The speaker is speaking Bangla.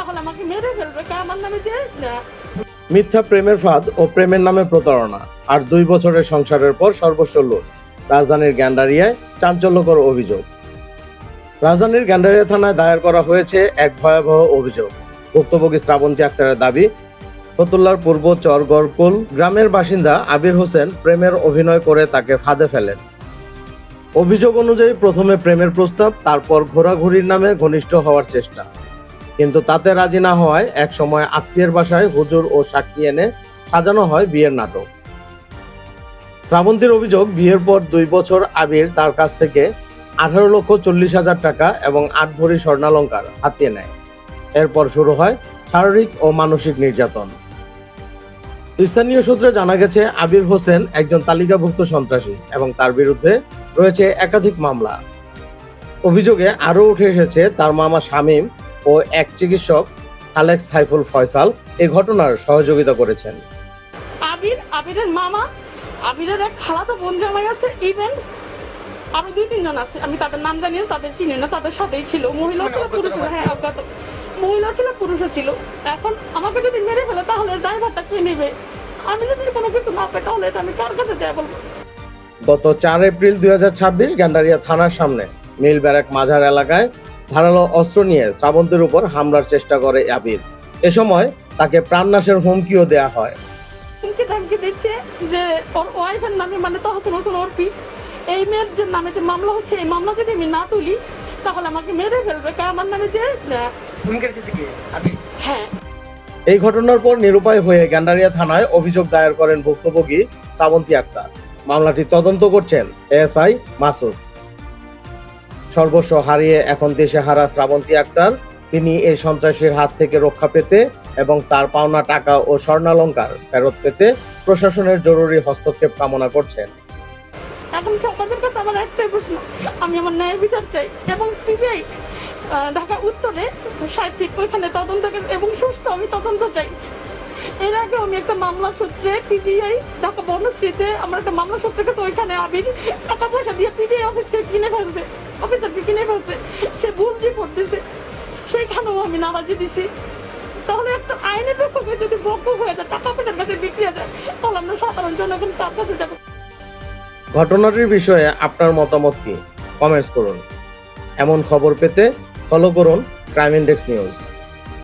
তাহলে আমাকে মেরে ফেলবে, কারণ আমার নামে যে মিথ্যা প্রেমের ফাঁদ ও প্রেমের নামে প্রতারণা আর 2 বছরের সংসারের পর সর্বস্ব লুট। রাজধানীর গ্যান্ডারিয়ায় চাঞ্চল্যকর অভিযোগ। রাজধানীর গ্যান্ডারিয়া থানায় দায়ের করা হয়েছে এক ভয়াবহ অভিযোগ। ভুক্তভোগী শ্রাবন্তী আক্তারের দাবি, ফতুল্লার পূর্ব চরগড়কুল গ্রামের বাসিন্দা আবির হোসেন প্রেমের অভিনয় করে তাকে ফাঁদে ফেলেন। অভিযোগ অনুযায়ী প্রথমে প্রেমের প্রস্তাব, তারপর ঘোরাঘুরির নামে ঘনিষ্ঠ হওয়ার চেষ্টা, কিন্তু তাতে রাজি না হওয়ায় এক সময় আত্মীয়ের বাসায় হুজুর ও সাক্ষী এনে সাজানো হয় বিয়ের নাটক। শ্রাবন্তীর অভিযোগ, বিয়ের পর 2 বছর আবির তার কাছ থেকে 18,40,000 টাকা এবং 8 ভরি স্বর্ণালংকার হাতিয়ে নেয়। এরপর শুরু হয় শারীরিক ও মানসিক নির্যাতন। স্থানীয় সূত্রে জানা গেছে, আবির হোসেন একজন তালিকাভুক্ত সন্ত্রাসী এবং তার বিরুদ্ধে রয়েছে একাধিক মামলা। অভিযোগে আরও উঠে এসেছে তার মামা শামীম ও এক চিকিৎসক খালেক সাইফুল ফয়সাল এই ঘটনার সহযোগিতা করেছেন। আবিরের মামা, আবিরের এক খালাতো বোন জামাই আছে, ইভেন আরো 2-3 জন আছে, আমি তাদের নাম জানি না, তাদের চিনি না, তাদের সাথেই ছিল, মহিলা ছিল পুরুষ ছিল, হ্যাঁ অজ্ঞাত মহিলা ছিল পুরুষও ছিল। এখন আমাকে যদি মেরে ফেলে তাহলে ড্রাইভারটা কে নেবে? আমি যদি কোনো কিছু না পাই তাহলে এটা আমি কার কাছে যাই বলবো? গত 4 এপ্রিল 2026 গ্যান্ডারিয়া থানার সামনে মিল ব্যারাক মাঝার এলাকায় ধারালো অস্ত্র নিয়ে শ্রাবন্তীর উপর হামলার চেষ্টা করে আবির। এ সময় তাকে প্রাণনাশের হুমকিও দেয়া হয়। হুমকি ধামকি দিচ্ছে যে ওর ওয়াইফের নামে, মানে তহসিন হোসেন ওরফি এই মেয়ের যে নামে যে মামলা হচ্ছে, এই মামলা যদি আমি না তুলি তাহলে আমাকে মেরে ফেলবে, কারণ আমার নামে যে হ্যাঁ। এই ঘটনার পর নিরুপায় হয়ে গ্যান্ডারিয়া থানায় অভিযোগ দায়ের করেন ভুক্তভোগী শ্রাবন্তী আক্তার। মামলাটি তদন্ত করছেন এএসআই মাসুদ। সর্বস্ব হারিয়ে এখন দিশেহারা শ্রাবন্তী আক্তার, তিনি এই সন্ত্রাসীর হাত থেকে রক্ষা পেতে এবং তার পাওনা টাকা ও স্বর্ণালংকার ফেরত পেতে প্রশাসনের জরুরি হস্তক্ষেপ কামনা করছেন। এখন সমাজের কাছে আমার একটাই প্রশ্ন, আমি আমার ন্যায় বিচার চাই এবং সিবিআই ঢাকা উত্তরে 60 ওইখানে তদন্ত এবং সুষ্ঠু আমি তদন্ত চাই। এর আগে আমি একটা মামলা সূত্রে পিবিআই ঢাকা বনশ্রীতে আমার একটা মামলা সূত্রে তো ওইখানে আবির টাকা পয়সা দিয়ে পিবিআই অফিসকে কিনে ফেলছে, অফিসারকে কিনে ফেলছে, সে ভুল রিপোর্ট দিছে, সেইখানেও আমি নারাজি দিছি। তাহলে একটা আইনের পক্ষে যদি বক্ষ হয়ে যায়, টাকা পয়সার কাছে বিক্রি হয়ে যায়, তাহলে আমরা সাধারণ জনগণ তার কাছে যাবো। ঘটনাটির বিষয়ে আপনার মতামত কি? কমেন্টস করুন। এমন খবর পেতে ফলো করুন ক্রাইম ইন্ডেক্স নিউজ।